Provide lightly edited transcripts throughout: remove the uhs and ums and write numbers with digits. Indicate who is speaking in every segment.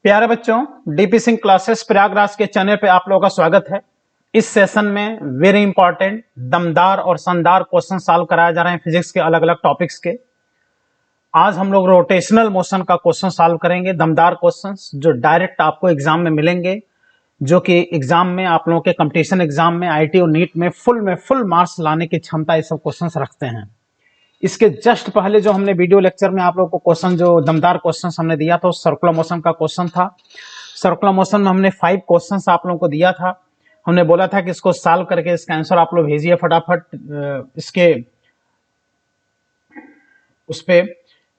Speaker 1: प्यारे बच्चों, DP Singh classes Prayagraj के चैनल पे आप लोगों का स्वागत है। इस सेशन में वेरी इंपॉर्टेंट दमदार और शानदार क्वेश्चन सॉल्व कराए जा रहे हैं फिजिक्स के अलग अलग टॉपिक्स के। आज हम लोग रोटेशनल मोशन का क्वेश्चन सॉल्व करेंगे, दमदार क्वेश्चंस जो डायरेक्ट आपको एग्जाम में मिलेंगे, जो कि एग्जाम में आप लोगों के कंपटीशन एग्जाम में आईटी और नीट में फुल मार्क्स लाने की क्षमता ये सब क्वेश्चंस रखते हैं। इसके जस्ट पहले जो हमने वीडियो लेक्चर में आप लोगों को क्वेश्चन जो दमदार क्वेश्चन हमने दिया था, सर्कुलर मोशन का क्वेश्चन था। सर्कुलर मोशन में हमने 5 क्वेश्चंस आप लोगों को दिया था। हमने बोला था कि इसको सॉल्व करके इसका आंसर आप लोग भेजिए फटाफट इसके उस पे।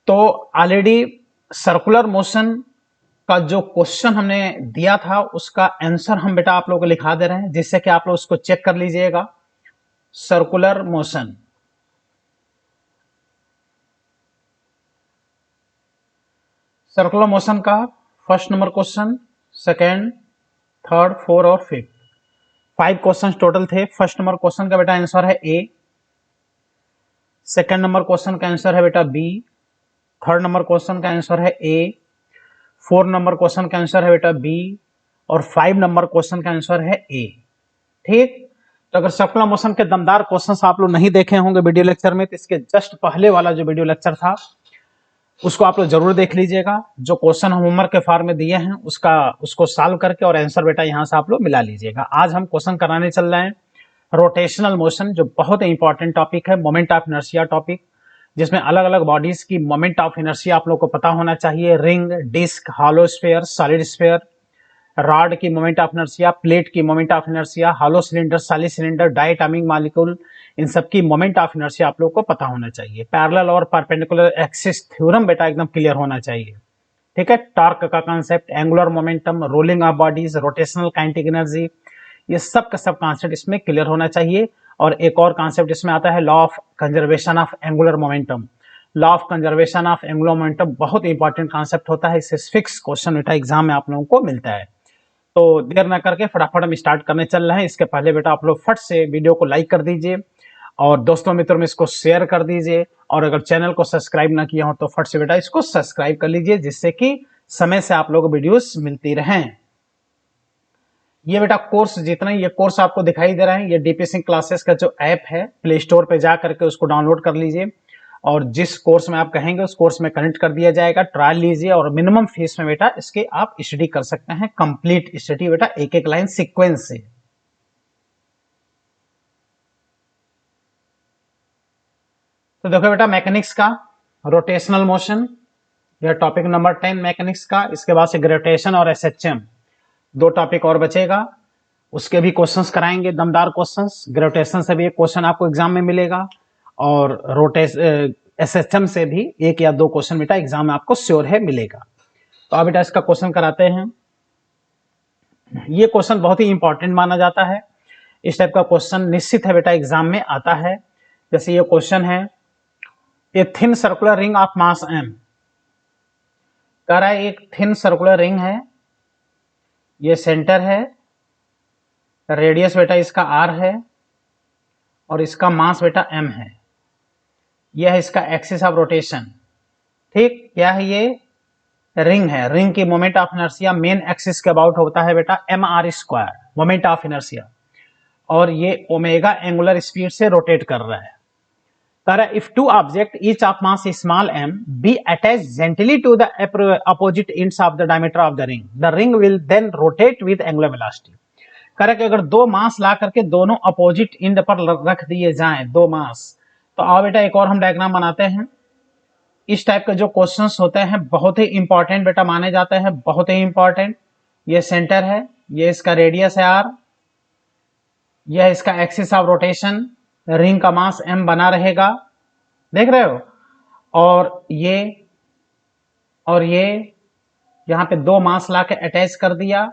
Speaker 1: तो ऑलरेडी सर्कुलर मोशन का जो क्वेश्चन हमने दिया था उसका आंसर हम बेटा आप लोगों को लिखा दे रहे हैं, जिससे कि आप लोग उसको चेक कर लीजिएगा। सर्कुलर मोशन, सर्कुलर मोशन का first number question, second, third, fourth और फिफ्थ 5 क्वेश्चन टोटल थे। फर्स्ट नंबर क्वेश्चन का बेटा आंसर है ए, सेकेंड नंबर क्वेश्चन का आंसर है बेटा बी, थर्ड नंबर क्वेश्चन का आंसर है ए, फोर्थ नंबर क्वेश्चन का आंसर है बेटा बी और 5 नंबर क्वेश्चन का आंसर है ए। ठीक, तो अगर सर्कुलर मोशन के दमदार क्वेश्चंस आप लोग नहीं देखे होंगे वीडियो लेक्चर में, तो इसके जस्ट पहले वाला जो वीडियो लेक्चर था उसको आप लोग जरूर देख लीजिएगा। जो क्वेश्चन हम होमवर्क के फॉर्म में दिए हैं उसको सॉल्व करके और आंसर बेटा यहां से आप लोग मिला लीजिएगा। आज हम क्वेश्चन कराने चल रहे हैं रोटेशनल मोशन, जो बहुत इंपॉर्टेंट टॉपिक है, मोमेंट ऑफ इनर्शिया टॉपिक, जिसमें अलग अलग बॉडीज की मोमेंट ऑफ इनर्शिया आप लोग को पता होना चाहिए। Ring, disc, hollow sphere, solid sphere, rod की मोमेंट ऑफ इनर्शिया, प्लेट की moment of inertia, hollow cylinder, solid cylinder, diatomic molecule, इन सब की मोमेंट ऑफ इनर्शिया आप लोग को पता होना चाहिए। पैरेलल और परपेंडिकुलर एक्सिस थ्योरम बेटा एकदम क्लियर होना चाहिए। ठीक है, टॉर्क का concept, angular momentum, rolling of bodies, rotational kinetic energy, ये सब का सब कांसेप्ट इसमें क्लियर होना चाहिए। और एक और कांसेप्ट इसमें आता है law of conservation of angular momentum. Law of conservation of angular momentum बहुत इंपॉर्टेंट कांसेप्ट होता है, इससे फिक्स क्वेश्चन बेटा एग्जाम में आप लोगों को मिलता है। तो देर ना करके फटाफट हम स्टार्ट करने चल रहे हैं। इसके पहले बेटा आप लोग फट से वीडियो को लाइक कर दीजिए और दोस्तों मित्रों में इसको शेयर कर दीजिए, और अगर चैनल को सब्सक्राइब ना किया हो तो फट से बेटा इसको सब्सक्राइब कर लीजिए, जिससे कि समय से आप लोगों को वीडियोस मिलती रहें। ये बेटा कोर्स जितना ये कोर्स आपको दिखाई दे रहा है, ये डीपी सिंह क्लासेस का जो ऐप है, प्ले स्टोर पे जा करके उसको डाउनलोड कर लीजिए और जिस कोर्स में आप कहेंगे उस कोर्स में कनेक्ट कर दिया जाएगा। ट्रायल लीजिए और मिनिमम फीस में बेटा इसके आप स्टडी कर सकते हैं, कंप्लीट स्टडी बेटा एक एक लाइन सीक्वेंस से। तो देखो बेटा मैकेनिक्स का रोटेशनल मोशन, यह टॉपिक नंबर 10 मैकेनिक्स का। इसके बाद से ग्रेविटेशन और एसएचएम 2 टॉपिक और बचेगा, उसके भी क्वेश्चंस कराएंगे, दमदार क्वेश्चंस। ग्रेविटेशन से भी एक क्वेश्चन आपको एग्जाम में मिलेगा और एसएचएम से भी 1 या 2 क्वेश्चन बेटा एग्जाम में आपको श्योर है मिलेगा। तो अब बेटा इसका क्वेश्चन कराते हैं। ये क्वेश्चन बहुत ही इंपॉर्टेंट माना जाता है, इस टाइप का क्वेश्चन निश्चित है बेटा एग्जाम में आता है। जैसे ये क्वेश्चन है, a thin circular ring of mass m, कह रहा है एक थिन सर्कुलर रिंग है, ये सेंटर है, रेडियस बेटा इसका r है और इसका मास बेटा m है। यह है इसका एक्सिस ऑफ रोटेशन। ठीक, क्या है ये रिंग है, रिंग की moment of inertia main axis के अबाउट होता है बेटा mr² मोमेंट ऑफ इनर्शिया, और ये ओमेगा एंगुलर स्पीड से रोटेट कर रहा है। If two objects each of mass small m be attached gently to the opposite ends of the diameter of the ring will then rotate with angular velocity। कह कि अगर 2 मास ला करके दोनों opposite and पर रख दिए जाएं, 2 मास, तो आओ बेटा एक और हम डायग्राम बनाते हैं। इस टाइप के जो क्वेश्चंस होते हैं बहुत ही इंपॉर्टेंट बेटा माने जाते हैं, बहुत ही इंपॉर्टेंट। ये सेंटर है, ये इसका रेडियस है r, यह इसका एक्सिस ऑफ रोटेशन, रिंग का मास m बना रहेगा, देख रहे हो, और ये यहां पे 2 मास लाके अटैच कर दिया।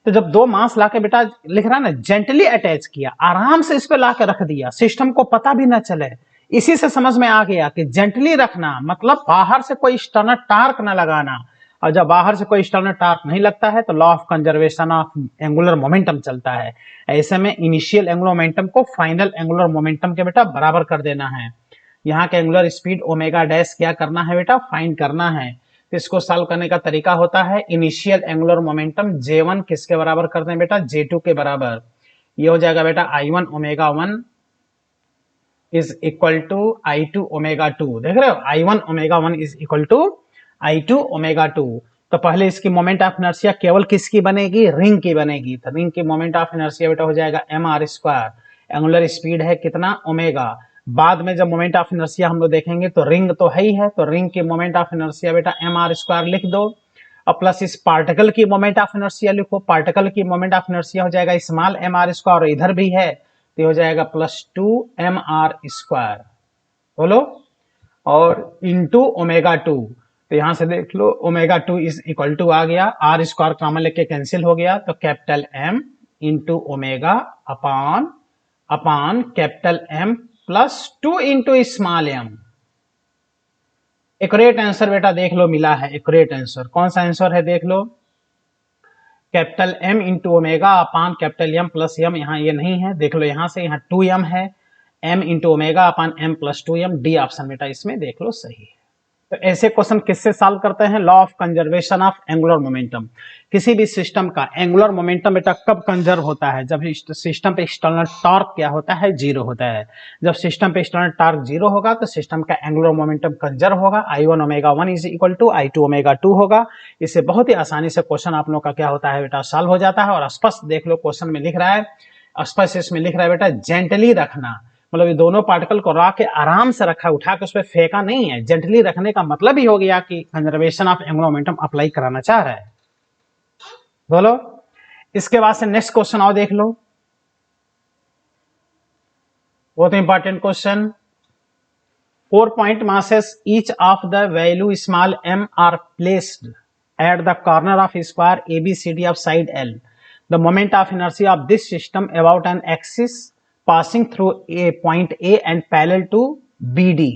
Speaker 1: तो जब 2 मास लाके बेटा लिख रहा है ना, जेंटली अटैच किया, आराम से इस पे लाके रख दिया, सिस्टम को पता भी ना चले। इसी से समझ में आ गया कि जेंटली रखना मतलब बाहर से कोई एक्सटर्नल टार्क ना लगाना, और जब बाहर से कोई एक्सटर्नल टार्क नहीं लगता है तो law of conservation of angular momentum चलता है। ऐसे में इनिशियल एंगुलर मोमेंटम को फाइनल एंगुलर मोमेंटम के बेटा बराबर कर देना है। यहाँ के एंगुलर स्पीड ओमेगा डैश क्या करना है बेटा, फाइंड करना है। तो इसको सॉल्व करने का तरीका होता है इनिशियल एंगुलर मोमेंटम J1 किसके बराबर करते हैं बेटा, J2 के बराबर। ये हो जाएगा बेटा I1 omega 1 is equal to I2 omega 2। देख रहे हो, I1 omega 1 is equal to I2 omega 2। तो पहले इसकी मोमेंट ऑफ इनर्शिया केवल किसकी बनेगी, रिंग की बनेगी। तो रिंग की मोमेंट ऑफ इनर्शिया बेटा हो जाएगा mr²। एंगुलर स्पीड है कितना, ओमेगा। बाद में जब मोमेंट ऑफ इनर्शिया हम लोग देखेंगे तो रिंग तो है ही है, तो रिंग की मोमेंट ऑफ इनर्शिया बेटा mr² लिख दो, और प्लस इस पार्टिकल की मोमेंट ऑफ इनर्शिया लिखो। पार्टिकल की मोमेंट ऑफ इनर्शिया हो जाएगा स्मॉल mr², और इधर भी है तो हो जाएगा +2 mr², बोलो, और इंटू ओमेगा 2। तो यहां से देख लो ओमेगा 2 इज इक्वल टू आ गया, r² कॉमन लेके कैंसिल हो गया, तो capital M into omega upon capital M +2 into small m। Accurate answer बेटा देख लो मिला है, एक्यूरेट आंसर कौन सा आंसर है देख लो, capital M into omega upon capital M plus M। यहाँ ये नहीं है, देख लो यहाँ से, यहाँ 2m है, M इंटू ओमेगा अपान M plus 2m। D option बेटा इसमें देख लो सही है। तो ऐसे क्वेश्चन किससे सॉल्व करते हैं, law of conservation of angular momentum. किसी भी सिस्टम का एंगुलर मोमेंटम बेटा कब कंजर्व होता है, जब सिस्टम पे एक्सटर्नल टॉर्क क्या होता है, जीरो होता है। जब सिस्टम पे एक्सटर्नल टॉर्क जीरो होगा तो सिस्टम का एंगुलर मोमेंटम कंजर्व होगा। I1 omega 1 is equal to I2 omega 2 होगा। इससे बहुत ही आसानी से क्वेश्चन आप लोग का क्या होता है बेटा, सॉल्व हो जाता है। और स्पष्ट देख लो क्वेश्चन में लिख रहा है, स्पष्ट इसमें लिख रहा है बेटा जेंटली रखना, मतलब ये दोनों पार्टिकल को रख के आराम से रखा, उठा के उस पर फेंका नहीं है। जेंटली रखने का मतलब ही हो गया कि conservation of angular momentum apply कराना चाह रहा है, बोलो। इसके बाद से नेक्स्ट क्वेश्चन आओ देख लो, बहुत important question. 4 point masses each of the value small m are placed at the corner of square ABCD of side L. The moment of inertia of this system about an axis passing through a point A and parallel to BD.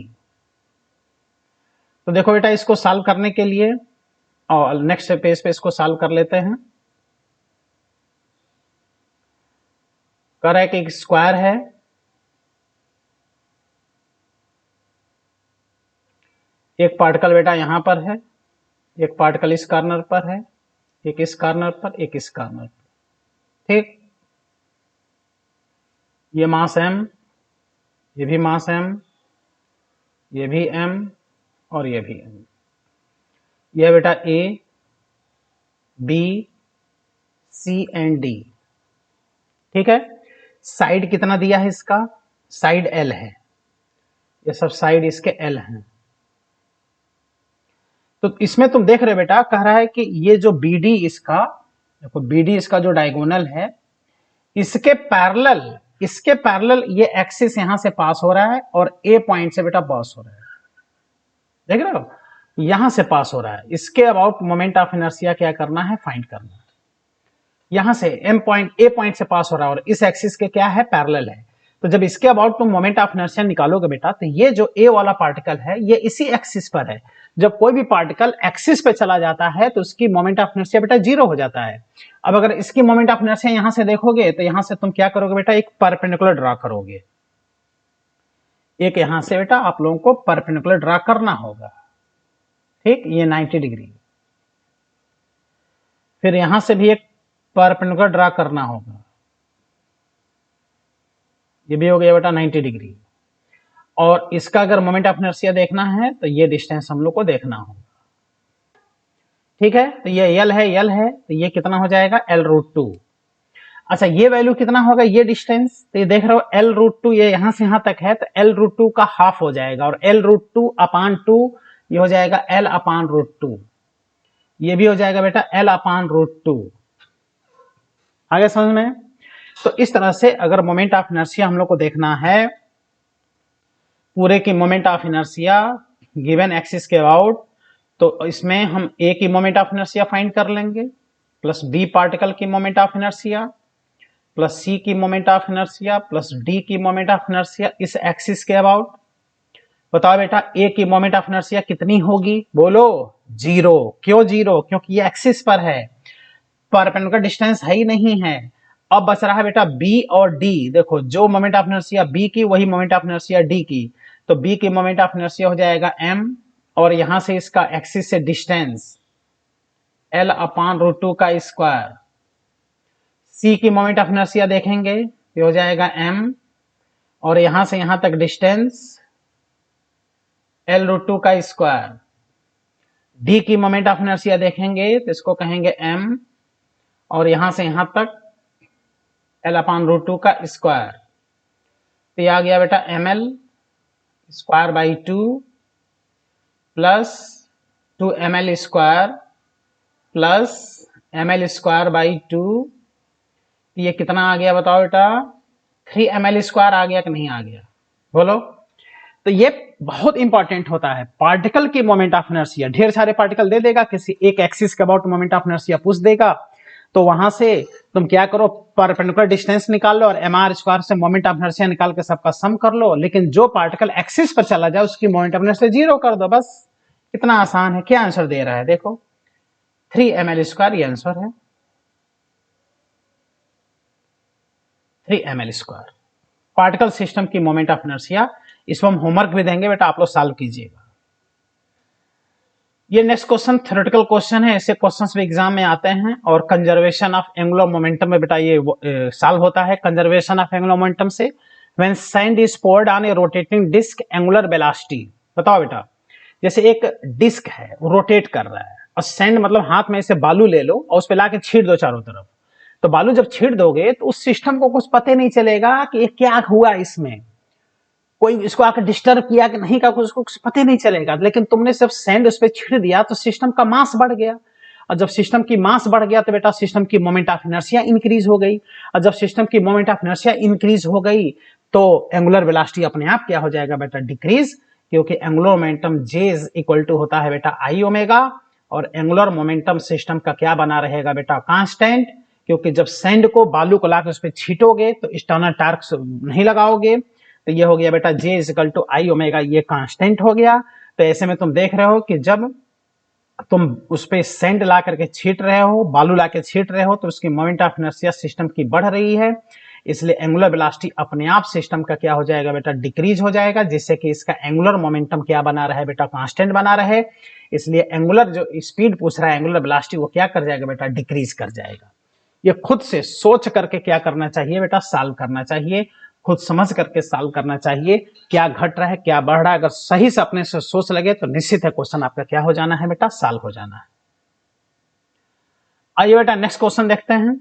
Speaker 1: तो देखो बेटा इसको solve करने के लिए और next page पे इसको सॉल्व कर लेते हैं। कह रहा है कि एक स्क्वायर है, एक पार्टिकल बेटा यहां पर है, एक पार्टिकल इस कॉर्नर पर है, एक इस कॉर्नर पर, एक इस कॉर्नर पर, ठीक। ये मास m, ये भी मास m, ये भी m और ये भी m। ये बेटा A, B, C and D, ठीक है। साइड कितना दिया है इसका, साइड L है, ये सब साइड इसके L हैं। तो इसमें तुम देख रहे बेटा, कह रहा है कि ये जो BD इसका, देखो BD इसका जो डायगोनल है, इसके पैरेलल ये एक्सिस यहां से पास हो रहा है और A पॉइंट से बेटा पास हो रहा है, देख रहे हो, यहां से पास हो रहा है। इसके अबाउट मोमेंट ऑफ इनर्शिया क्या करना है, फाइंड करना है। यहां से A पॉइंट से पास हो रहा है और इस एक्सिस के क्या है, पैरेलल है। तो जब इसके अबाउट तुम मोमेंट ऑफ इनर्शिया निकालोगे बेटा, तो ये जो A वाला पार्टिकल है ये इसी एक्सिस पर है। जब कोई भी पार्टिकल एक्सिस पे चला जाता है तो उसकी मोमेंट ऑफ इनर्शिया बेटा जीरो हो जाता है। अब अगर इसकी मोमेंट ऑफ इनर्शिया यहां से देखोगे तो यहां से तुम क्या करोगे बेटा, एक परपेंडिकुलर ड्रा करोगे। एक यहां से बेटा आप लोगों को परपेंडिकुलर ड्रा करना होगा, ठीक, ये 90 डिग्री। फिर यहां से भी एक परपेंडिकुलर ड्रा करना होगा, ये भी हो गया बेटा 90 डिग्री। और इसका अगर मोमेंट ऑफ इनर्शिया देखना है तो ये डिस्टेंस हम लोग को देखना होगा, ठीक है। तो ये L है, तो ये कितना हो जाएगा, L√2। अच्छा ये वैल्यू कितना होगा, ये डिस्टेंस, तो ये देख रहे हो L√2, ये यहां से यहां तक है, तो L√2 का हाफ हो जाएगा, और L√2 अपान 2 ये हो जाएगा L/√2। ये भी हो जाएगा बेटा L/√2। आगे समझ में। तो इस तरह से अगर मोमेंट ऑफ इनर्शिया हम लोग को देखना है, पूरे की moment of inertia given axis के अबाउट, तो इसमें हम A की मोमेंट ऑफ इनर्शिया फाइंड कर लेंगे, प्लस B पार्टिकल की moment of inertia, plus C की moment of inertia, plus D की मोमेंट ऑफ इनर्शिया इस एक्सिस के अबाउट। बताओ बेटा A की मोमेंट ऑफ इनर्शिया कितनी होगी, बोलो, जीरो। क्यों जीरो, क्योंकि ये एक्सिस पर है, परपेंडिकुलर डिस्टेंस है ही नहीं है। अब बच रहा है बेटा B और D। देखो जो मोमेंट ऑफ इनर्शिया B की वही मोमेंट ऑफ इनर्शिया D की, तो B की मोमेंट ऑफ इनर्शिया हो जाएगा m और यहां से इसका एक्सिस से डिस्टेंस L/√2 का स्क्वायर। C की मोमेंट ऑफ इनर्शिया देखेंगे, ये हो जाएगा m, और यहां से यहां तक डिस्टेंस L√2 का स्क्वायर। D की मोमेंट ऑफ इनर्शिया देखेंगे तो इसको कहेंगे m, और यहां से यहां तक L/√2 का स्क्वायर। तो ये आ गया बेटा ml square by 2 plus 2ml square plus ml square by 2। ये कितना आ गया बताओ बेटा? 3ml स्क्वायर आ गया कि नहीं आ गया? बोलो। तो ये बहुत इंपॉर्टेंट होता है, पार्टिकल की मोमेंट ऑफ इनर्शिया। ढेर सारे पार्टिकल दे देगा, किसी एक एक्सिस के अबाउट मोमेंट ऑफ इनर्शिया पूछ देगा, तो वहां से तुम क्या करो, परपेंडिकुलर डिस्टेंस निकाल लो और mr स्क्वायर से मोमेंट ऑफ इनर्शिया निकाल के सबका सम कर लो। लेकिन जो पार्टिकल एक्सिस पर चला जाए उसकी मोमेंट ऑफ इनर्शिया 0 कर दो, बस। कितना आसान है। क्या आंसर दे रहा है देखो, 3ml स्क्वायर, ये आंसर है 3ml स्क्वायर। पार्टिकल सिस्टम की मोमेंट ऑफ इनर्शिया। इसको हम होमवर्क भी देंगे बेटा, आप लोग सॉल्व कीजिएगा। ये नेक्स्ट क्वेश्चन थ्योरेटिकल क्वेश्चन है, ऐसे क्वेश्चंस भी एग्जाम में आते हैं। और कंजर्वेशन ऑफ एंगुलर मोमेंटम में बेटा ये सॉल्व होता है। कंजर्वेशन ऑफ एंगुलर मोमेंटम से, when sand is poured on a rotating disc, angular velocity. बताओ बेटा, जैसे एक डिस्क है वो रोटेट कर रहा है, और सैंड मतलब हाथ में ऐसे बालू ले लो और उस पर लाके छीट दो चारों तरफ। तो बालू जब छीट दोगे तो उस सिस्टम को कुछ पता नहीं चलेगा कि ये क्या हुआ, इसमें कोई इसको आकर डिस्टर्ब किया कि नहीं का, उसको कुछ पता नहीं चलेगा। लेकिन तुमने जब सैंड उस पर छिड़ दिया तो सिस्टम का मास बढ़ गया, और जब सिस्टम की मास बढ़ गया तो बेटा सिस्टम की मोमेंट ऑफ इनर्शिया इंक्रीज हो गई, और जब सिस्टम की मोमेंट ऑफ इनर्शिया इंक्रीज हो गई तो एंगुलर वेलोसिटी अपने आप क्या हो जाएगा बेटा, डिक्रीज। क्योंकि angular momentum J is equal to होता है बेटा I ओमेगा, और एंगुलर मोमेंटम सिस्टम का क्या बना रहेगा बेटा, कांस्टेंट। क्योंकि जब सैंड को, बालू को लाकर उस पर छीटोगे तो एक्सटर्नल टॉर्क नहीं लगाओगे, तो ये हो गया बेटा J is equal to I omega, ये कांस्टेंट हो गया। तो ऐसे में तुम देख रहे हो कि जब तुम उस पे सैंड ला करके छीट रहे हो, बालू ला के छीट रहे हो, तो उसकी मोमेंट ऑफ इनर्शिया सिस्टम की बढ़ रही है, इसलिए एंगुलर वेलोसिटी अपने आप सिस्टम का क्या हो जाएगा बेटा, डिक्रीज हो जाएगा, जिससे कि इसका एंगुलर मोमेंटम क्या बना रहे बेटा, कांस्टेंट बना रहे। इसलिए एंगुलर जो स्पीड पूछ रहा है, एंगुलर वेलोसिटी, वो क्या कर जाएगा बेटा, डिक्रीज कर जाएगा। ये खुद से सोच करके क्या करना चाहिए बेटा, सॉल्व करना चाहिए, खुद समझ करके सॉल्व करना चाहिए, क्या घट रहा है क्या बढ़ रहा है। अगर सही से अपने से सोच लगे तो निश्चित है क्वेश्चन आपका क्या हो जाना है बेटा, सॉल्व हो जाना है। आइए बेटा नेक्स्ट क्वेश्चन देखते हैं,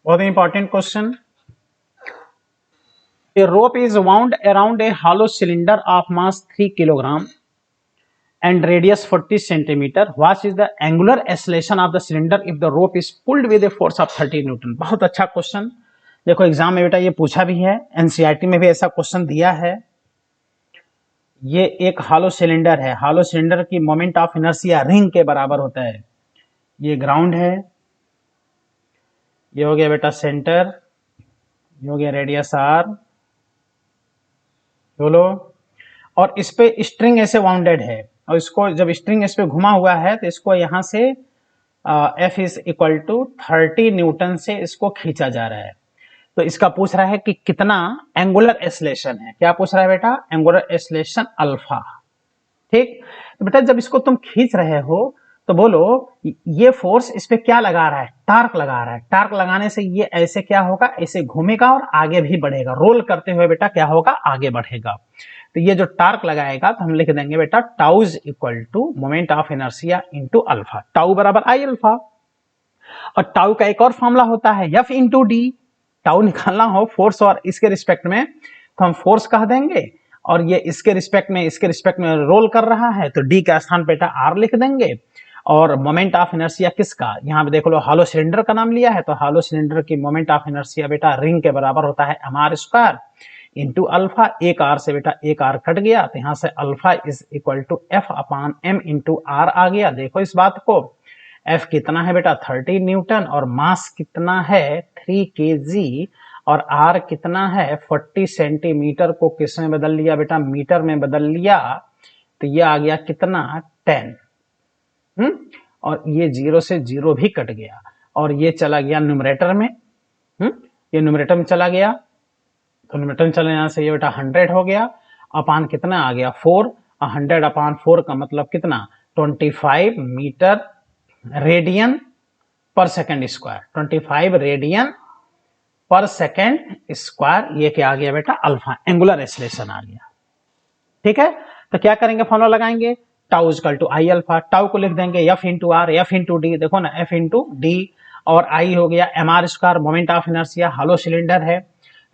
Speaker 1: बहुत important question. A rope is wound around a hollow cylinder of mass 3 kilogram and radius 40 centimeter. What is the angular acceleration of the cylinder if the rope is pulled with a force of 30 Newton? बहुत अच्छा question. देखो exam में बेटा ये पूछा भी है, NCERT में भी ऐसा क्वेश्चन दिया है। ये एक हॉलो सिलेंडर है, हॉलो सिलेंडर की मोमेंट ऑफ इनर्शिया रिंग के बराबर होता है। ये ग्राउंड है, ये हो गया बेटा सेंटर, ये हो गया रेडियस आर, बोलो। और इस पे स्ट्रिंग ऐसे वाउंडेड है, और इसको जब स्ट्रिंग इस पे घुमा हुआ है तो इसको यहां से F is equal to 30 newton से इसको खींचा जा रहा है। तो इसका पूछ रहा है कि कितना एंगुलर एक्सेलरेशन है। क्या पूछ रहा है बेटा, एंगुलर एक्सेलरेशन अल्फा। ठीक, तो बेटा जब इसको तुम खींच रहे हो तो बोलो ये फोर्स इस पे क्या लगा रहा है, टार्क लगा रहा है। टार्क लगाने से ये ऐसे क्या होगा, ऐसे घूमेगा और आगे भी बढ़ेगा, रोल करते हुए बेटा क्या होगा, आगे बढ़ेगा। तो ये जो टार्क लगाएगा तो हम लिख देंगे बेटा tau is equal to moment of inertia into alpha, tau बराबर आई अल्फा। और टाउ का एक और फॉर्मूला होता है F इंटू डी। टाउ निकालना हो फोर्स और इसके रिस्पेक्ट में तो हम फोर्स कह देंगे, और ये इसके रिस्पेक्ट में रोल कर रहा है तो डी का स्थान बेटा आर लिख देंगे। और मोमेंट ऑफ इनर्शिया किसका, यहाँ पे देख लो हॉलो सिलेंडर का नाम लिया है, तो हॉलो सिलेंडर की मोमेंट ऑफ इनर्शिया बेटा रिंग के बराबर होता है mr स्क्वायर इंटू अल्फा। एक आर से बेटा एक आर कट गया, तो यहाँ से alpha is equal to F upon m into R आ गया। देखो इस बात को, F कितना है बेटा 30 न्यूटन, और मास कितना है 3 kg, और R कितना है 40 सेंटीमीटर को किस में बदल लिया बेटा, मीटर में बदल लिया, तो ये आ गया कितना 10। और ये 0 से 0 भी कट गया, और ये चला गया न्यूमरेटर में। ये न्यूमरेटर में चला गया, तो न्यूमरेटर में चले जाने से ये बेटा 100 हो गया, अपान कितना आ गया 4, 100 अपान 4 का मतलब कितना 25 मीटर रेडियन पर सेकेंड स्क्वायर, 25 रेडियन पर सेकेंड स्क्वायर। ये क्या आ गया बेटा अल्फा, एंगुलर एक्सेलरेशन आ गया। ठीक है, तो क्या करेंगे फॉर्मूला लगाएंगे tau equal to I alpha, tau को लिख देंगे F into R, F into D, देखो ना एफ इंटू डी, और आई हो गया M R square moment of inertia, hollow cylinder है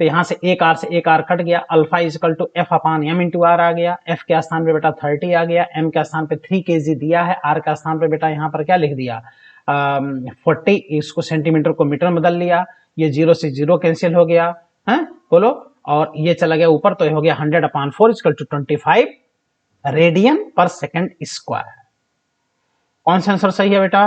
Speaker 1: तो यहां से एक आर कट गया, alpha equal to F upon M into R आ गया, एफ के स्थान पे बेटा 30 आ गया, एम के स्थान पे 3 kg दिया है, आर का स्थान पे बेटा यहाँ पर क्या लिख दिया 40, इसको सेंटीमीटर को मीटर में बदल लिया, ये 0 से 0 कैंसिल हो गया है बोलो, और ये चला गया ऊपर तो ये हो गया 100 अपान 4 इक्वल टू 25 रेडियन पर सेकेंड स्क्वायर। कौन सा आंसर सही है बेटा,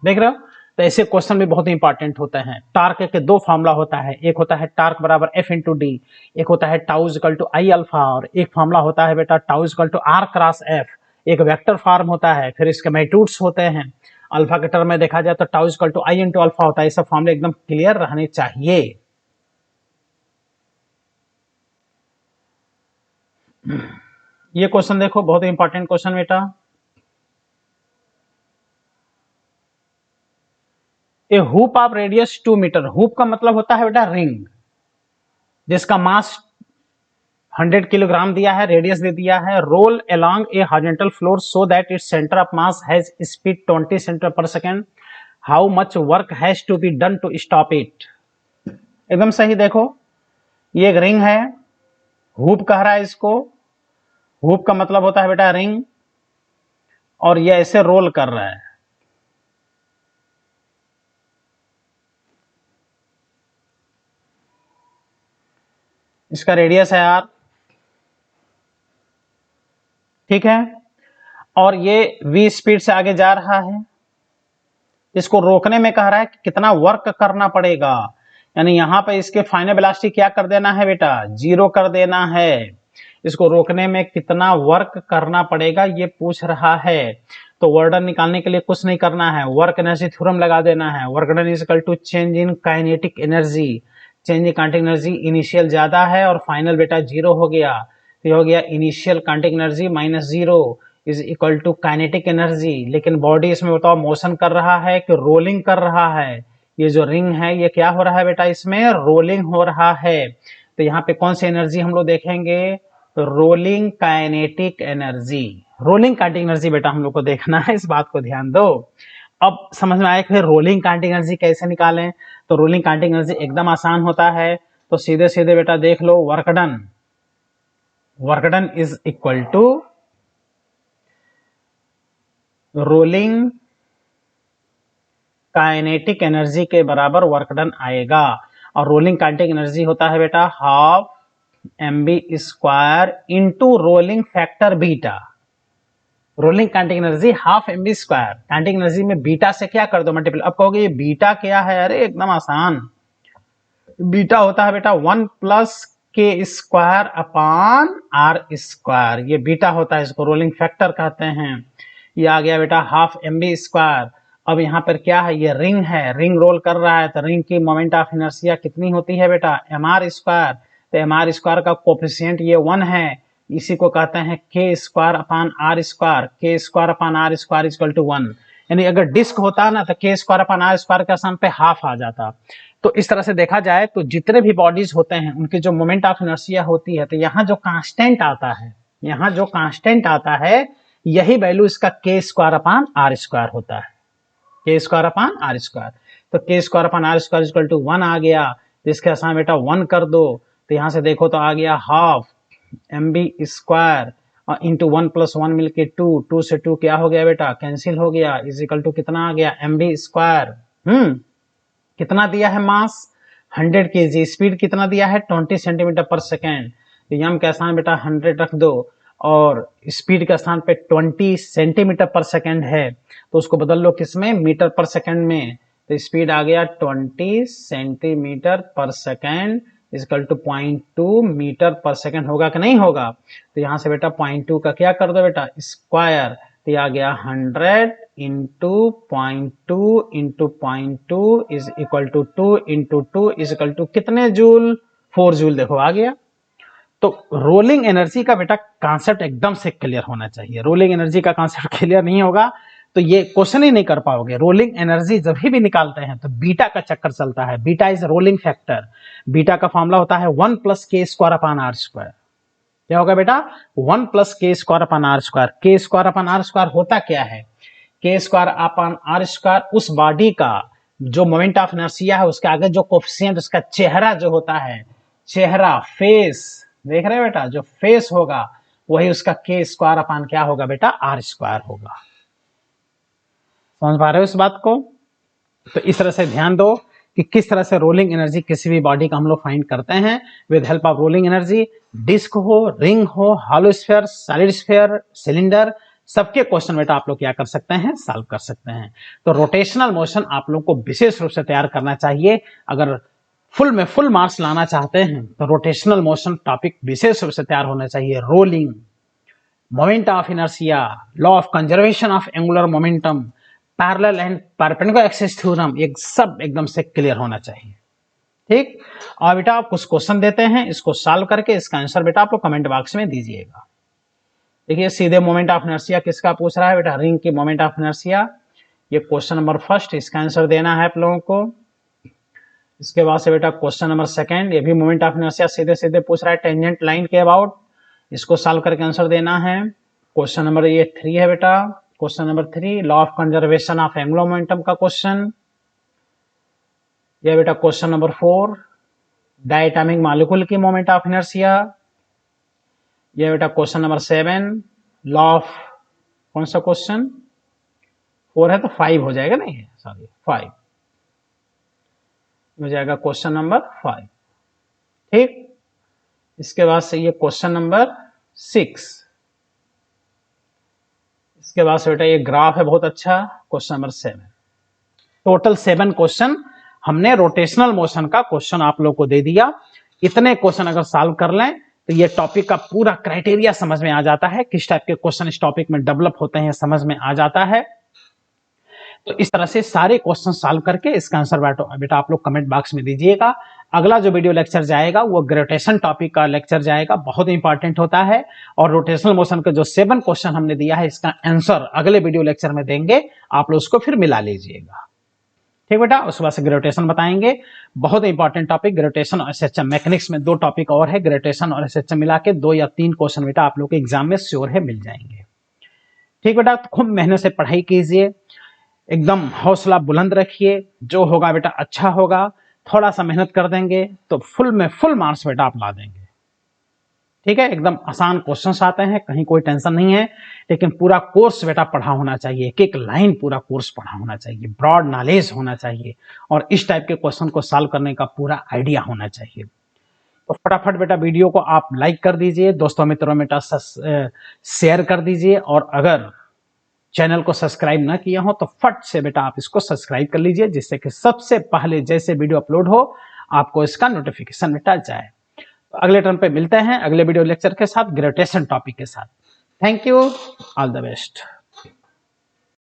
Speaker 1: देख रहे हो। तो ऐसे क्वेश्चन भी बहुत इंपॉर्टेंट होते हैं। टार्क के दो फॉर्मूला होता है, एक होता है टार्क बराबर एफ इंटू डी, एक होता है tau equal to I alpha, और एक फॉर्मूला होता है बेटा tau equal to R cross F, एक वेक्टर फॉर्म होता है, फिर इसके मैग्नीट्यूड्स होते हैं। अल्फा के टर्म में देखा जाए तो tau equal to I into alpha होता है। ये सब फॉर्मूले एकदम क्लियर रहने चाहिए। ये क्वेश्चन देखो, बहुत इंपॉर्टेंट क्वेश्चन बेटा। A hoop of radius 2 metre, hoop का मतलब होता है बेटा रिंग, जिसका मास 100 किलोग्राम दिया है, रेडियस दे दिया है, roll along a horizontal floor so that its centre of mass has speed 20 centimetre per second, how much work has to be done to stop it. एकदम सही। देखो ये एक रिंग है, हुप कह रहा है इसको, हुप का मतलब होता है बेटा रिंग, और ये ऐसे रोल कर रहा है, इसका रेडियस है आर, ठीक है, और ये v स्पीड से आगे जा रहा है। इसको रोकने में कह रहा है कि कितना वर्क करना पड़ेगा, यानी यहां पे इसके फाइनल वेलोसिटी क्या कर देना है बेटा 0 कर देना है। इसको रोकने में कितना वर्क करना पड़ेगा ये पूछ रहा है। तो वर्क डन निकालने के लिए कुछ नहीं करना है, वर्क एनर्जी थ्योरम लगा देना है। Work done is equal to change in kinetic energy, change in kinetic energy, initial ज्यादा है और फाइनल बेटा 0 हो गया, तो ये हो गया initial kinetic energy minus 0 is equal to kinetic energy. लेकिन बॉडी इसमें बताओ मोशन कर रहा है कि रोलिंग कर रहा है, ये जो रिंग है ये क्या हो रहा है बेटा इसमें रोलिंग हो रहा है। तो यहाँ पे कौन सी एनर्जी हम लोग देखेंगे, तो rolling kinetic energy, rolling kinetic energy बेटा हम लोग को देखना है, इस बात को ध्यान दो। अब समझ में आया कि रोलिंग काइनेटिक एनर्जी कैसे निकालें। तो रोलिंग काइनेटिक एनर्जी एकदम आसान होता है, तो सीधे सीधे बेटा देख लो work done, work done is equal to rolling kinetic energy के बराबर वर्क डन आएगा। और रोलिंग काइनेटिक एनर्जी होता है बेटा half mv square into rolling factor beta. Rolling kinetic energy half mv square, kinetic energy में बीटा से क्या कर दो मल्टीप्लाई। अब कहोगे ये बीटा क्या है, अरे एकदम आसान, बीटा होता है बेटा 1 प्लस के स्क्वायर अपान आर स्क्वायर, ये बीटा होता है, इसको रोलिंग फैक्टर कहते हैं। ये आ गया बेटा हाफ mv स्क्वायर। अब यहाँ पर क्या है, ये रिंग है, रिंग रोल कर रहा है, तो रिंग की मोमेंट ऑफ इनर्शिया कितनी होती है बेटा mr स्क्वायर, तो mr स्क्वायर का कोफिशिएंट ये 1 है, इसी को कहते हैं K square upon R square, K square upon R square equal to 1। यानी अगर डिस्क होता ना तो K square upon R square के स्थान पे हाफ आ जाता। तो इस तरह से देखा जाए तो जितने भी बॉडीज होते हैं उनकी जो मोमेंट ऑफ इनर्शिया होती है, तो यहाँ जो कांस्टेंट आता है, यहाँ जो कांस्टेंट आता है यही वैल्यू इसका के स्क्वायर अपान आर स्क्वायर होता है, के स्क्वायर अपान आर स्क्वायर। तो K square upon R square equal to 1 आ गया, तो इसके आसान बेटा 1 कर दो, तो यहां से देखो तो आ गया half mb square into 1 plus 1 मिलके 2, 2 से 2 क्या हो गया बेटा कैंसिल हो गया, इज इक्वल टू कितना आ गया mb स्क्वायर। कितना दिया है मास 100 kg, स्पीड कितना दिया है 20 सेंटीमीटर पर सेकेंड, तो यम के स्थान बेटा 100 रख दो, और स्पीड के स्थान पे 20 सेंटीमीटर पर सेकेंड है, तो उसको बदल लो किसमें मीटर पर सेकेंड में, तो स्पीड आ गया 20 centimetre per second equal to 0.2 metre पर सेकेंड। होगा कि नहीं होगा, तो यहाँ से बेटा 0.2 का क्या कर दो बेटा स्क्वायर, तो आ गया 100 into 0.2 into 0.2 is equal to 2 into 2 is equal to कितने जूल 4 जूल देखो आ गया। तो रोलिंग एनर्जी का बेटा कॉन्सेप्ट एकदम से क्लियर होना चाहिए। रोलिंग एनर्जी का कॉन्सेप्ट क्लियर नहीं होगा तो ये क्वेश्चन ही नहीं कर पाओगे। रोलिंग एनर्जी जब भी निकालते हैं तो बीटा का चक्कर चलता है। Beta is rolling factor. Beta का फॉर्मूला होता है 1 + k² क्या होगा बेटा? 1 + k² k² होता क्या है? k² उस बॉडी का जो मोमेंट ऑफ इनर्शिया है उसके आगे जो कोफिशिएंट उसका चेहरा जो होता है, चेहरा फेस, देख रहे हो बेटा, जो फेस होगा वही उसका k² क्या होगा बेटा? r² होगा। समझ पा रहे हो इस बात को? तो इस तरह से ध्यान दो कि किस तरह से रोलिंग एनर्जी किसी भी बॉडी का हम लोग फाइंड करते हैं with help of rolling energy. Disc हो, रिंग हो, hollow sphere, solid sphere, cylinder, सबके क्वेश्चन बेटा आप लोग क्या कर सकते हैं? सॉल्व कर सकते हैं। तो रोटेशनल मोशन आप लोग को विशेष रूप से तैयार करना चाहिए। अगर फुल में फुल मार्क्स लाना चाहते हैं तो रोटेशनल मोशन टॉपिक विशेष रूप से तैयार होना चाहिए। Rolling, moment of inertia, law of conservation of angular momentum, parallel and perpendicular axis theorem, ये सब एकदम से क्लियर होना चाहिए। ठीक, और बेटा आप कुछ क्वेश्चन देते हैं, इसको सॉल्व करके इसका आंसर बेटा आप लोग कमेंट बॉक्स में दीजिएगा। देखिए सीधे मोमेंट ऑफ इनर्शिया किसका पूछ रहा है बेटा? रिंग की मोमेंट ऑफ इनर्शिया। ये क्वेश्चन नंबर फर्स्ट, इसका आंसर देना है आप लोगों को। इसके बाद से बेटा क्वेश्चन नंबर सेकंड, ये भी मोमेंट ऑफ इनर्शिया सीधे सीधे पूछ रहा है टेंजेंट लाइन के अबाउट, इसको सॉल्व करके आंसर देना है। क्वेश्चन नंबर ये 3 है बेटा। Question number 3 law of conservation of angular momentum का क्वेश्चन। यह बेटा क्वेश्चन नंबर 4 डायटोमिक मॉलिक्यूल की मोमेंट ऑफ इनर्शिया। यह बेटा क्वेश्चन नंबर 7 लॉ ऑफ, कौन सा क्वेश्चन? 4 है तो 5 हो जाएगा, नहीं सॉरी 5 हो जाएगा क्वेश्चन नंबर 5। ठीक, इसके बाद से ये क्वेश्चन नंबर 6। इसके बाद से बेटा ये ग्राफ है बहुत अच्छा, क्वेश्चन नंबर 7। टोटल 7 क्वेश्चन हमने रोटेशनल मोशन का क्वेश्चन आप लोग को दे दिया। इतने क्वेश्चन अगर सॉल्व कर लें तो ये टॉपिक का पूरा क्राइटेरिया समझ में आ जाता है, किस टाइप के क्वेश्चन इस टॉपिक में डेवलप होते हैं समझ में आ जाता है। तो इस तरह से सारे क्वेश्चन सॉल्व करके इसका आंसर बेटा आप लोग कमेंट बॉक्स में दीजिएगा। अगला जो वीडियो लेक्चर जाएगा वो ग्रेविटेशन टॉपिक का लेक्चर जाएगा, बहुत इंपॉर्टेंट होता है। और रोटेशनल मोशन का जो 7 क्वेश्चन हमने दिया है इसका आंसर अगले वीडियो लेक्चर में देंगे, आप लोग उसको फिर मिला लीजिएगा। ठीक बेटा, उसके बाद से ग्रेविटेशन बताएंगे, बहुत इंपॉर्टेंट टॉपिक। ग्रेविटेशन और एसएचएम मैकेनिक्स में 2 टॉपिक और है, ग्रेविटेशन और एसएचएम मिला के 2 या 3 क्वेश्चन बेटा आप लोग के एग्जाम में श्योर है मिल जाएंगे। ठीक बेटा, तो खूब मेहनत से पढ़ाई कीजिए, एकदम हौसला बुलंद रखिए, जो होगा बेटा अच्छा होगा। थोड़ा सा मेहनत कर देंगे तो फुल में फुल मार्क्स बेटा आप ला देंगे। ठीक है, एकदम आसान क्वेश्चंस आते हैं, कहीं कोई टेंशन नहीं है। लेकिन पूरा कोर्स बेटा पढ़ा होना चाहिए, एक एक लाइन पूरा कोर्स पढ़ा होना चाहिए, ब्रॉड नॉलेज होना चाहिए और इस टाइप के क्वेश्चन को सॉल्व करने का पूरा आइडिया होना चाहिए। तो फटाफट बेटा वीडियो को आप लाइक कर दीजिए, दोस्तों मित्रों में बेटा शेयर कर दीजिए, और अगर चैनल को सब्सक्राइब ना किया हो तो फट से बेटा आप इसको सब्सक्राइब कर लीजिए, जिससे कि सबसे पहले जैसे वीडियो अपलोड हो आपको इसका नोटिफिकेशन बेटा जाए। तो अगले टर्म पे मिलते हैं अगले वीडियो लेक्चर के साथ, ग्रेविटेशन टॉपिक के साथ। Thank you, all the best.